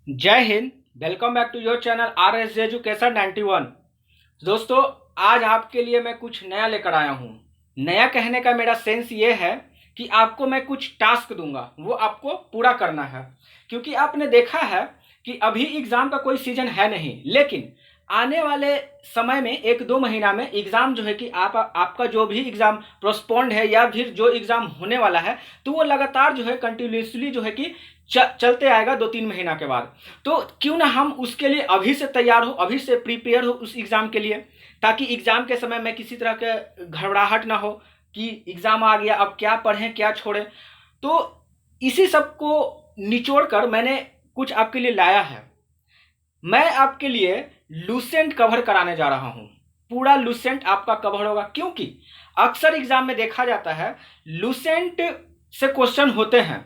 जय हिंद। Welcome back to your channel R S Education 91। दोस्तों, आज आपके लिए मैं कुछ नया लेकर आया हूँ। नया कहने का मेरा सेंस ये है कि आपको मैं कुछ टास्क दूंगा, वो आपको पूरा करना है। क्योंकि आपने देखा है कि अभी एग्ज़ाम का कोई सीजन है नहीं, लेकिन आने वाले समय में 1-2 महीना में एग्ज़ाम जो है कि आपका जो भी एग्ज़ाम पोस्टपोन्ड है या फिर जो एग्ज़ाम होने वाला है, तो वो लगातार जो है कंटिन्यूसली जो है कि चलते आएगा 2-3 महीना के बाद। तो क्यों ना हम उसके लिए अभी से तैयार हो, अभी से प्रिपेयर हो उस एग्ज़ाम के लिए, ताकि एग्ज़ाम के समय में किसी तरह के घबराहट ना हो कि एग्ज़ाम आ गया, अब क्या पढ़ें क्या छोड़ें। तो इसी सब को निचोड़ कर मैंने कुछ आपके लिए लाया है। मैं आपके लिए लूसेंट कवर कराने जा रहा हूँ। पूरा लूसेंट आपका कवर होगा, क्योंकि अक्सर एग्ज़ाम में देखा जाता है लूसेंट से क्वेश्चन होते हैं।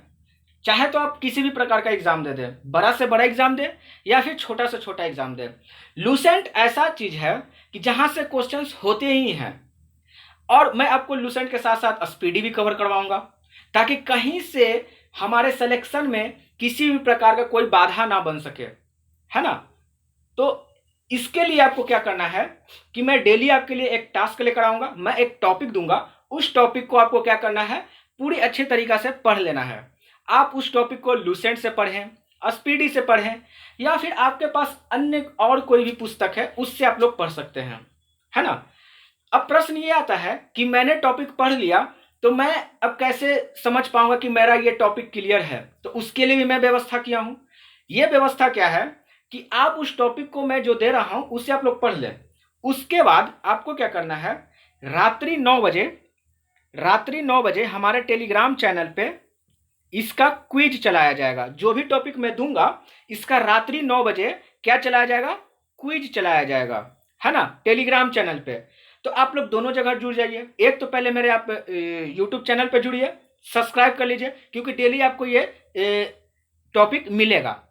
चाहे तो आप किसी भी प्रकार का एग्जाम दे दें, बड़ा से बड़ा एग्जाम दें या फिर छोटा से छोटा एग्जाम दें, लूसेंट ऐसा चीज है कि जहां से क्वेश्चंस होते ही हैं। और मैं आपको लूसेंट के साथ साथ स्पीडी भी कवर करवाऊंगा, ताकि कहीं से हमारे सिलेक्शन में किसी भी प्रकार का कोई बाधा ना बन सके, है ना। तो इसके लिए आपको क्या करना है कि मैं डेली आपके लिए एक टास्क लेकर आऊंगा, मैं एक टॉपिक दूंगा। उस टॉपिक को आपको क्या करना है, पूरी अच्छे तरीका से पढ़ लेना है। आप उस टॉपिक को लूसेंट से पढ़ें, स्पीडी से पढ़ें, या फिर आपके पास अन्य और कोई भी पुस्तक है उससे आप लोग पढ़ सकते हैं, है ना। अब प्रश्न ये आता है कि मैंने टॉपिक पढ़ लिया, तो मैं अब कैसे समझ पाऊंगा कि मेरा ये टॉपिक क्लियर है। तो उसके लिए भी मैं व्यवस्था किया हूं। ये व्यवस्था क्या है कि आप उस टॉपिक को मैं जो दे रहा हूं उसे आप लोग पढ़ लें। उसके बाद आपको क्या करना है, रात्रि 9 बजे हमारे टेलीग्राम चैनल पे इसका क्विज चलाया जाएगा। जो भी टॉपिक मैं दूंगा, इसका रात्रि 9 बजे क्या चलाया जाएगा, क्विज चलाया जाएगा, है ना, टेलीग्राम चैनल पे। तो आप लोग दोनों जगह जुड़ जाइए। एक तो पहले मेरे आप यूट्यूब चैनल पे जुड़िए, सब्सक्राइब कर लीजिए, क्योंकि डेली आपको ये टॉपिक मिलेगा।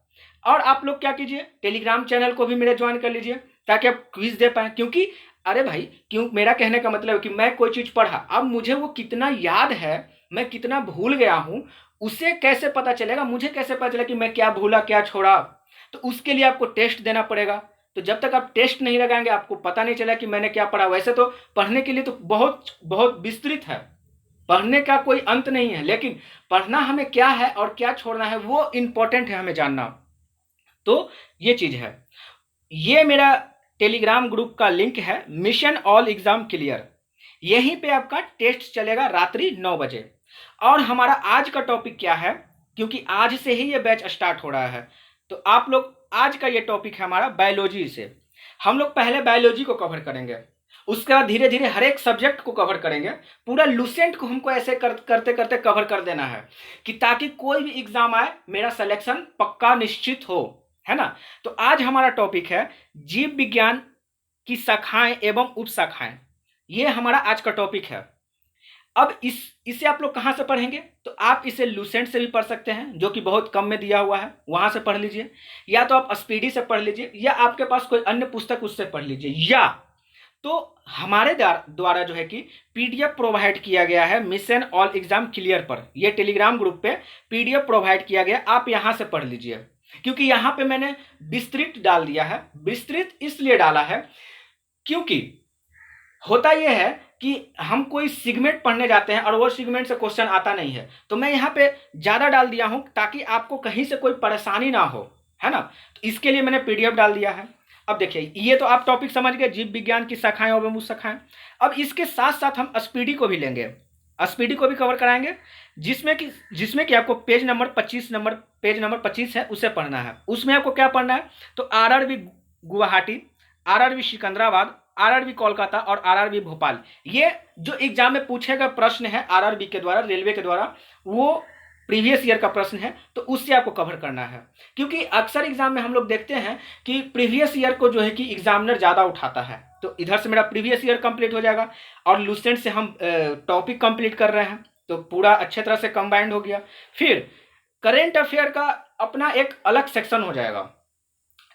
और आप लोग क्या कीजिए, टेलीग्राम चैनल को भी मेरे ज्वाइन कर लीजिए, ताकि आप क्विज दे पाए। क्योंकि अरे भाई, क्यों, मेरा कहने का मतलब है कि मैं कोई चीज पढ़ा, अब मुझे वो कितना याद है, मैं कितना भूल गया हूं, उसे कैसे पता चलेगा, मुझे कैसे पता चलेगा कि मैं क्या भूला क्या छोड़ा। तो उसके लिए आपको टेस्ट देना पड़ेगा। तो जब तक आप टेस्ट नहीं लगाएंगे, आपको पता नहीं चला कि मैंने क्या पढ़ा। वैसे तो पढ़ने के लिए तो बहुत बहुत विस्तृत है, पढ़ने का कोई अंत नहीं है, लेकिन पढ़ना हमें क्या है और क्या छोड़ना है वो इंपॉर्टेंट है हमें जानना। तो ये चीज है। ये मेरा टेलीग्राम ग्रुप का लिंक है, मिशन ऑल एग्जाम क्लियर। यहीं पे आपका टेस्ट चलेगा रात्रि 9 बजे। और हमारा आज का टॉपिक क्या है, क्योंकि आज से ही ये बैच स्टार्ट हो रहा है, तो आप लोग, आज का ये टॉपिक है हमारा बायोलॉजी से। हम लोग पहले बायोलॉजी को कवर करेंगे, उसके बाद धीरे धीरे हर एक सब्जेक्ट को कवर करेंगे। पूरा लूसेंट को हमको ऐसे करते करते कवर कर देना है, कि ताकि कोई भी एग्जाम आए मेरा सिलेक्शन पक्का निश्चित हो, है ना। तो आज हमारा टॉपिक है जीव विज्ञान की शाखाएं एवं उपशाखाएं। ये हमारा आज का टॉपिक है। अब इसे आप लोग कहाँ से पढ़ेंगे, तो आप इसे लूसेंट से भी पढ़ सकते हैं, जो कि बहुत कम में दिया हुआ है, वहां से पढ़ लीजिए। या तो आप स्पीडी से पढ़ लीजिए, या आपके पास कोई अन्य पुस्तक उससे पढ़ लीजिए। या तो हमारे द्वारा जो है कि पीडीएफ प्रोवाइड किया गया है मिशन ऑल एग्जाम क्लियर पर, ये टेलीग्राम ग्रुप पे पीडीएफ प्रोवाइड किया गया, आप यहां से पढ़ लीजिए। क्योंकि यहां पे मैंने विस्तृत डाल दिया है। विस्तृत इसलिए डाला है क्योंकि होता यह है कि हम कोई सिगमेंट पढ़ने जाते हैं और वो सिगमेंट से क्वेश्चन आता नहीं है, तो मैं यहाँ पे ज्यादा डाल दिया हूं ताकि आपको कहीं से कोई परेशानी ना हो, है ना। तो इसके लिए मैंने पीडीएफ डाल दिया है। अब देखिए, ये तो आप टॉपिक समझ गए, जीव विज्ञान की शाखाएं और विमुख शाखाएं। अब इसके साथ साथ हम स्पीडी को भी लेंगे, स्पीडी को भी कवर कराएंगे, जिसमें कि आपको पेज नंबर 25 है, उसे पढ़ना है। उसमें आपको क्या पढ़ना है, तो RRB Guwahati, RRB Secunderabad, RRB Kolkata और आरआरबी भोपाल, ये जो एग्जाम में पूछे गए प्रश्न है आरआरबी के द्वारा, रेलवे के द्वारा, वो प्रीवियस ईयर का प्रश्न है, तो उससे आपको कवर करना है। क्योंकि अक्सर एग्जाम में हम लोग देखते हैं कि प्रीवियस ईयर को जो है कि एग्जामिनर ज़्यादा उठाता है, तो इधर से मेरा प्रीवियस ईयर कंप्लीट हो जाएगा, और लूसेंट से हम टॉपिक कंप्लीट कर रहे हैं, तो पूरा अच्छे तरह से कंबाइंड हो गया। फिर करेंट अफेयर का अपना एक अलग सेक्शन हो जाएगा।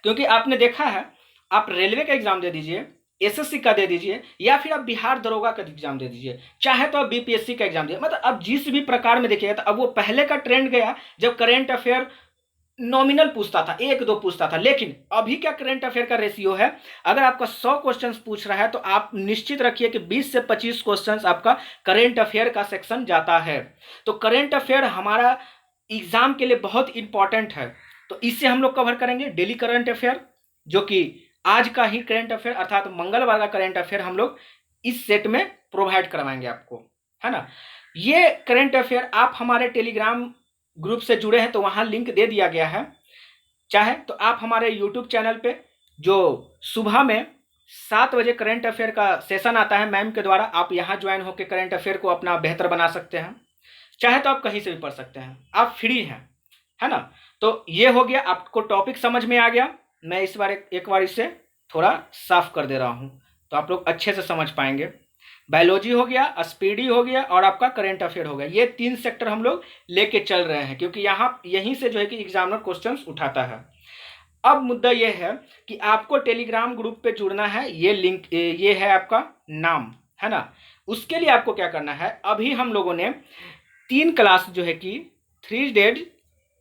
क्योंकि आपने देखा है, आप रेलवे का एग्जाम दे दीजिए, एसएससी का दे दीजिए, या फिर आप बिहार दरोगा का एग्जाम दे दीजिए, चाहे तो आप बीपीएससी का एग्जाम दीजिए, मतलब अब जिस भी प्रकार में देखिएगा, तो अब वो पहले का ट्रेंड गया जब करेंट अफेयर नॉमिनल पूछता था, 1-2 पूछता था। लेकिन अभी क्या करंट अफेयर का रेशियो है, अगर आपका 100 क्वेश्चंस पूछ रहा है तो आप निश्चित रखिए कि 20 से 25 क्वेश्चंस आपका करंट अफेयर का सेक्शन जाता है। तो करंट अफेयर हमारा एग्जाम के लिए बहुत इंपॉर्टेंट है। तो इससे हम लोग कवर करेंगे डेली करंट अफेयर, जो कि आज का ही करंट अफेयर अर्थात मंगलवार का करंट अफेयर हम लोग इस सेट में प्रोवाइड करवाएंगे आपको, है ना। ये करंट अफेयर आप हमारे टेलीग्राम ग्रुप से जुड़े हैं तो वहां लिंक दे दिया गया है। चाहे तो आप हमारे यूट्यूब चैनल पे, जो सुबह में 7 बजे करंट अफेयर का सेशन आता है मैम के द्वारा, आप यहाँ ज्वाइन होकर करंट अफेयर को अपना बेहतर बना सकते हैं। चाहे तो आप कहीं से भी पढ़ सकते हैं, आप फ्री हैं, है ना। तो ये हो गया, आपको टॉपिक समझ में आ गया। मैं इस बार एक बार इसे थोड़ा साफ कर दे रहा हूँ तो आप लोग अच्छे से समझ पाएंगे। बायोलॉजी हो गया, स्पीडी हो गया और आपका करंट अफेयर हो गया। ये 3 सेक्टर हम लोग लेके चल रहे हैं क्योंकि यहीं से जो है कि एग्जामिनर क्वेश्चंस उठाता है। अब मुद्दा ये है कि आपको टेलीग्राम ग्रुप पे जुड़ना है। ये लिंक, ये है आपका नाम, है ना। उसके लिए आपको क्या करना है, अभी हम लोगों ने 3 क्लास जो है कि 3 डेज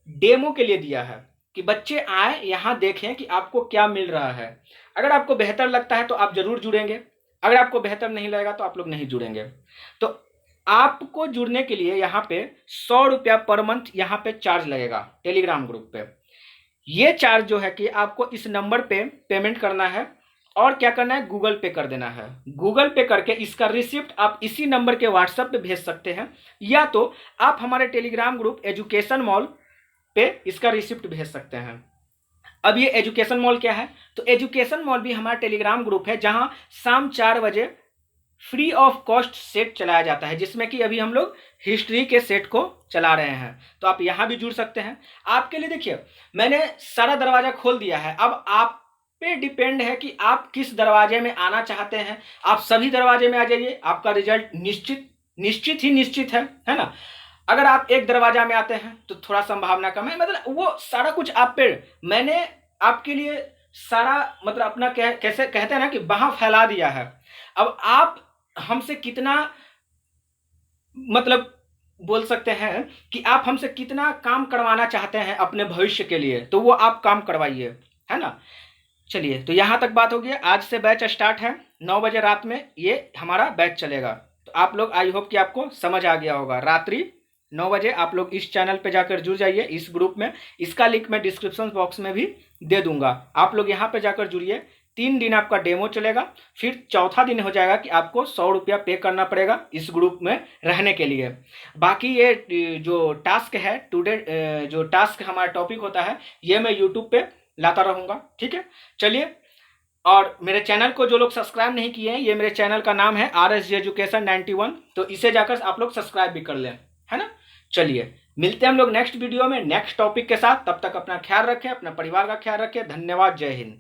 डेमो के लिए दिया है कि बच्चे आए यहाँ देखें कि आपको क्या मिल रहा है। अगर आपको बेहतर लगता है तो आप जरूर जुड़ेंगे, अगर आपको बेहतर नहीं लगेगा तो आप लोग नहीं जुड़ेंगे। तो आपको जुड़ने के लिए यहाँ पे 100 रुपया पर मंथ यहाँ पे चार्ज लगेगा टेलीग्राम ग्रुप पे। ये चार्ज जो है कि आपको इस नंबर पे पेमेंट करना है और क्या करना है, गूगल पे कर देना है। गूगल पे करके इसका रिसिप्ट आप इसी नंबर के व्हाट्सएप पे भेज सकते हैं, या तो आप हमारे टेलीग्राम ग्रुप एजुकेशन मॉल पे इसका रिसिप्ट भेज सकते हैं। अब ये एजुकेशन मॉल क्या है, तो एजुकेशन मॉल भी हमारा टेलीग्राम ग्रुप है जहां शाम 4 बजे फ्री ऑफ कॉस्ट सेट चलाया जाता है, जिसमें कि अभी हम लोग हिस्ट्री के सेट को चला रहे हैं। तो आप यहां भी जुड़ सकते हैं। आपके लिए देखिए मैंने सारा दरवाजा खोल दिया है, अब आप पे डिपेंड है कि आप किस दरवाजे में आना चाहते हैं। आप सभी दरवाजे में आ जाइए, आपका रिजल्ट निश्चित है ना। अगर आप एक दरवाजा में आते हैं तो थोड़ा संभावना कम है, मतलब वो सारा कुछ आप पे, मैंने आपके लिए सारा मतलब अपना कैसे कहते हैं ना कि बाह फैला दिया है। अब आप हमसे कितना मतलब बोल सकते हैं कि आप हमसे कितना काम करवाना चाहते हैं अपने भविष्य के लिए, तो वो आप काम करवाइए, है ना। चलिए, तो यहां तक बात हो गई। आज से बैच स्टार्ट है 9 बजे रात में, ये हमारा बैच चलेगा। तो आप लोग, आई होप कि आपको समझ आ गया होगा। रात्रि 9 बजे आप लोग इस चैनल पे जाकर जुड़ जाइए, इस ग्रुप में। इसका लिंक मैं डिस्क्रिप्शन बॉक्स में भी दे दूंगा। आप लोग यहाँ पे जाकर जुड़िए। 3 दिन आपका डेमो चलेगा, फिर चौथा दिन हो जाएगा कि आपको 100 रुपया पे करना पड़ेगा इस ग्रुप में रहने के लिए। बाकी ये जो टास्क है टुडे, जो टास्क हमारा टॉपिक होता है, ये मैं यूट्यूब पे लाता रहूँगा, ठीक है। चलिए, और मेरे चैनल को जो लोग सब्सक्राइब नहीं किए हैं, ये मेरे चैनल का नाम है RSG एजुकेशन 91, तो इसे जाकर आप लोग सब्सक्राइब भी कर लें, है ना। चलिए, मिलते हैं हम लोग नेक्स्ट वीडियो में नेक्स्ट टॉपिक के साथ। तब तक अपना ख्याल रखें, अपना परिवार का ख्याल रखें। धन्यवाद, जय हिंद।